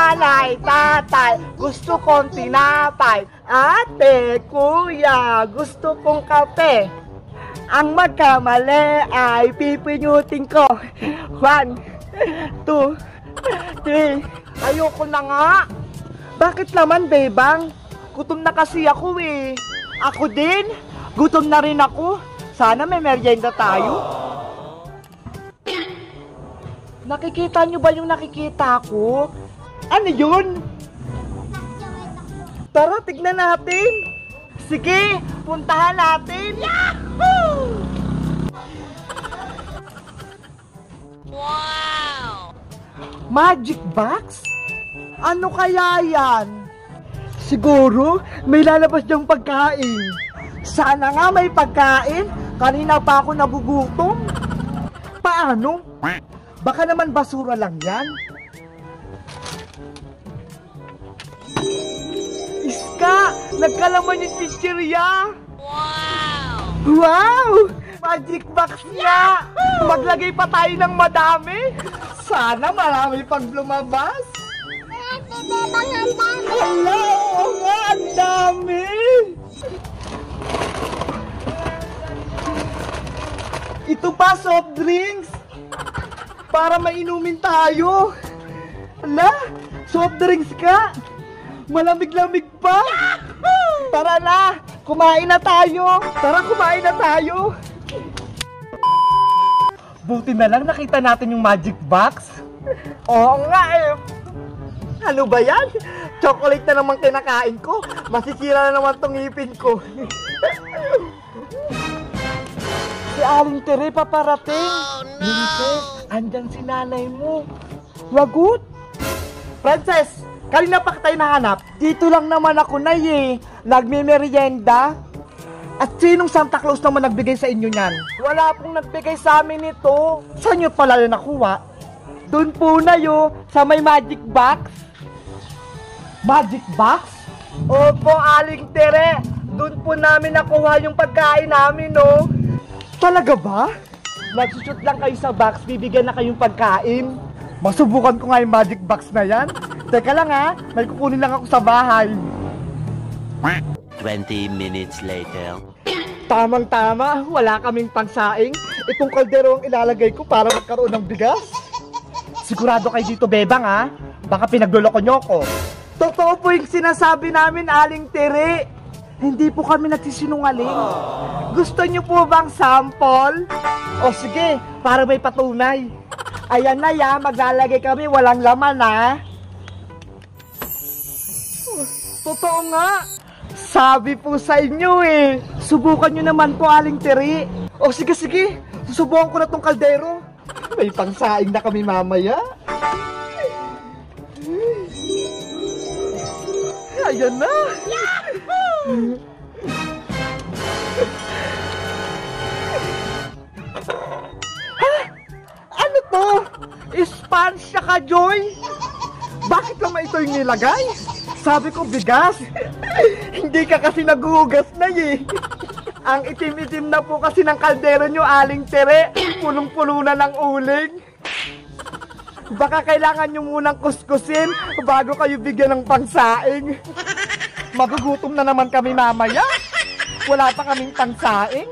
nanay, tatay, gusto kong tinapay. Ate, kuya, gusto kong kape. Ang magkamali ay pipinutin ko. 1, 2, 3. Ayoko na nga. Bakit naman, bebang? Gutom na kasi ako eh. Ako din. Gutom na rin ako. Sana may merienda tayo. Nakikita nyo ba yung nakikita ko? Ano yun? Tara, tignan natin. Sige, puntahan natin. Yahoo! Wow! Magic box? Ano kaya yan? Siguro, may lalabas diyang pagkain. Sana nga may pagkain. Kanina pa ako nagugutom. Paano? Baka naman basura lang yan. Iska! Nagkalaman yung chichirya! Wow! Wow! Magic box niya! Maglagay pa tayo ng madami! Sana marami pang lumabas! Hello! Oo nga! Ang dami! Ito pa, soft drinks! Para mainumin tayo! Ala! Soft drinks ka! Malamig-lamig pa! Yahoo! Tara na! Kumain na tayo! Tara, kumain na tayo! Buti na lang nakita natin yung magic box. Oo nga eh! Ano ba yan? Chocolate na naman kinakain ko. Masisira na naman tong ngipin ko. Si Aling Tere paparating. Oh, no! Princess, andyan si nanay mo. Lagot! Princess, kanina pa tayo nahanap. Dito lang naman ako na eh. Nagme-merienda. At sinong Santa Claus naman nagbigay sa inyo niyan? Wala pong nagbigay sa amin ito. Saan nyo pala yun nakuha? Doon po na yun, sa may magic box. Magic box? Opo, Aling Tere. Doon po namin nakuha yung pagkain namin, no? Talaga ba? Nagsushoot lang kayo sa box, bibigyan na kayong pagkain. Masubukan ko nga yung magic box na yan. Teka lang ha, may kukunin lang ako sa bahay. 20 minutes later. Tamang-tama, wala kaming pangsaing. Itong kaldero ang ilalagay ko para magkaroon ng bigas. Sigurado kayo dito, bebang ha? Baka pinagloloko nyo ko. Totoo po yung sinasabi namin, Aling Tere. Hindi po kami nagsisinungaling. Gusto nyo po bang sample? O sige, para may patunay. Ayan na ya, maglalagay kami, walang laman ha. Totoo nga. Sabi po sa inyo eh. Subukan nyo naman po, Aling Tere. O sige, susubukan ko na tong kaldero. May pangsaing na kami mamaya. Ayan na. Ha? Ano to? Sponge ka, Joy? Bakit naman ito yung nilagay? Sabi ko bigas. Hindi ka kasi naguhugas na eh. Ang itim-itim na po kasi ng kaldero nyo, Aling Tere. Punong-puno na ng uling. Baka kailangan nyo munang kuskusin bago kayo bigyan ng pangsaing. Magugutom na naman kami mamaya. Wala pa kaming pangsaing.